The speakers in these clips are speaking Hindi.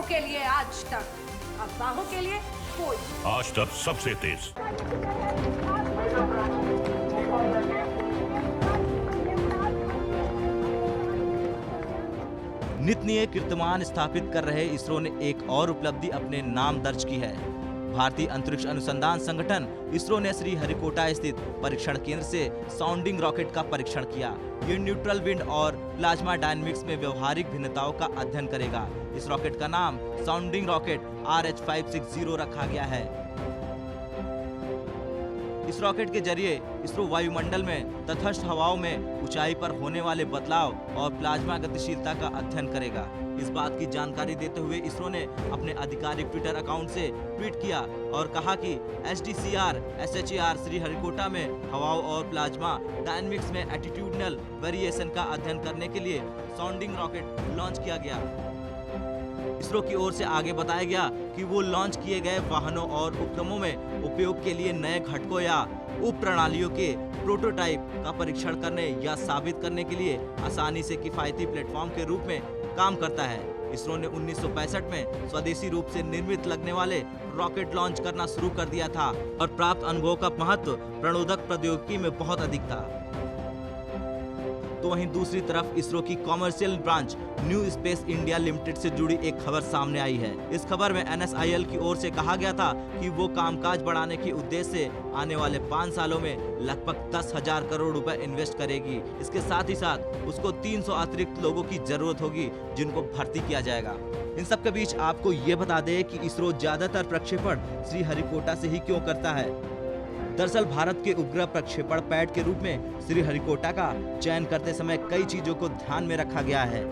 के लिए आज तक, अफवाहों के लिए कोई। आज तक सबसे तेज। नित नए कीर्तिमान स्थापित कर रहे इसरो ने एक और उपलब्धि अपने नाम दर्ज की है। भारतीय अंतरिक्ष अनुसंधान संगठन इसरो ने श्रीहरिकोटा स्थित परीक्षण केंद्र से साउंडिंग रॉकेट का परीक्षण किया। ये न्यूट्रल विंड और प्लाज्मा डायनेमिक्स में व्यवहारिक भिन्नताओं का अध्ययन करेगा। इस रॉकेट का नाम साउंडिंग रॉकेट RH560 रखा गया है। इस रॉकेट के जरिए इसरो वायुमंडल में तटस्थ हवाओं में ऊंचाई पर होने वाले बदलाव और प्लाज्मा गतिशीलता का अध्ययन करेगा। इस बात की जानकारी देते हुए इसरो ने अपने आधिकारिक ट्विटर अकाउंट से ट्वीट किया और कहा कि SDCR SHAR श्रीहरिकोटा में हवाओं और प्लाज्मा डायनेमिक्स में एटीट्यूडनल वेरिएशन का अध्ययन करने के लिए साउंडिंग रॉकेट लॉन्च किया गया। इसरो की ओर से आगे बताया गया कि वो लॉन्च किए गए वाहनों और उपक्रमों में उपयोग के लिए नए घटकों या उप प्रणालियों के प्रोटोटाइप का परीक्षण करने या साबित करने के लिए आसानी से किफायती प्लेटफॉर्म के रूप में काम करता है। इसरो ने 1965 में स्वदेशी रूप से निर्मित लगने वाले रॉकेट लॉन्च करना शुरू कर दिया था और प्राप्त अनुभवों का महत्व प्रणोदक प्रौद्योगिकी में बहुत अधिक था। तो वहीं दूसरी तरफ इसरो की commercial branch new space India limited से जुड़ी एक खबर सामने आई है। इस खबर में NSIL की ओर से कहा गया था कि वो कामकाज बढ़ाने के उद्देश्य से आने वाले 5 सालों में लगभग 10,000 करोड़ रुपए इन्वेस्ट करेगी। इसके साथ ही साथ उसको 300 अतिरिक्त लोगों की जरूरत होगी जिनको भर्ती किया जाएगा। इन सब के बीच आपको ये बता दें कि इसरो ज्यादातर प्रक्षेपण श्रीहरिकोटा से ही क्यों करता है। दरअसल भारत के उपग्रह प्रक्षेपण पैड के रूप में श्रीहरिकोटा का चयन करते समय कई चीजों को ध्यान में रखा गया है।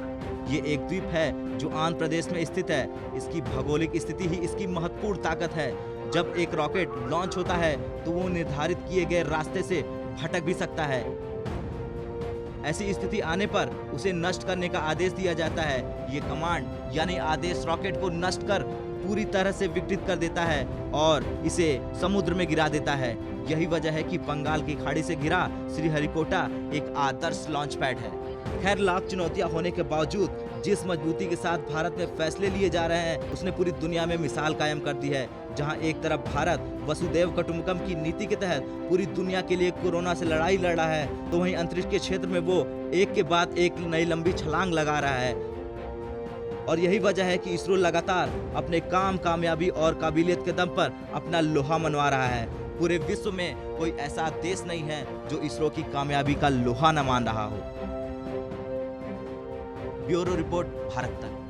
ये एक द्वीप है जो आंध्र प्रदेश में स्थित है। इसकी भौगोलिक स्थिति ही इसकी महत्वपूर्ण ताकत है। जब एक रॉकेट लॉन्च होता है तो वो निर्धारित किए गए रास्ते से भटक भी सकता है। ऐसी स्थिति आने पर उसे नष्ट करने का आदेश दिया जाता है। ये कमांड यानी आदेश रॉकेट को नष्ट कर पूरी तरह से विघटित कर देता है और इसे समुद्र में गिरा देता है। यही वजह है कि बंगाल की खाड़ी से घिरा श्रीहरिकोटा एक आदर्श लॉन्च पैड है। खैर, लाख चुनौतियां होने के बावजूद जिस मजबूती के साथ भारत में फैसले लिए जा रहे हैं उसने पूरी दुनिया में मिसाल कायम कर दी है। जहां एक तरफ भारत वसुदेव कुटुंबकम की नीति के तहत पूरी दुनिया के लिए कोरोना से लड़ाई लड़ रहा है, तो वहीं अंतरिक्ष के क्षेत्र में वो एक के बाद एक नई लंबी छलांग लगा रहा है। और यही वजह है कि इसरो लगातार अपने कामयाबी और काबिलियत के दम पर अपना लोहा मनवा रहा है। पूरे विश्व में कोई ऐसा देश नहीं है जो इसरो की कामयाबी का लोहा न मान रहा हो। ब्यूरो रिपोर्ट, भारत तक।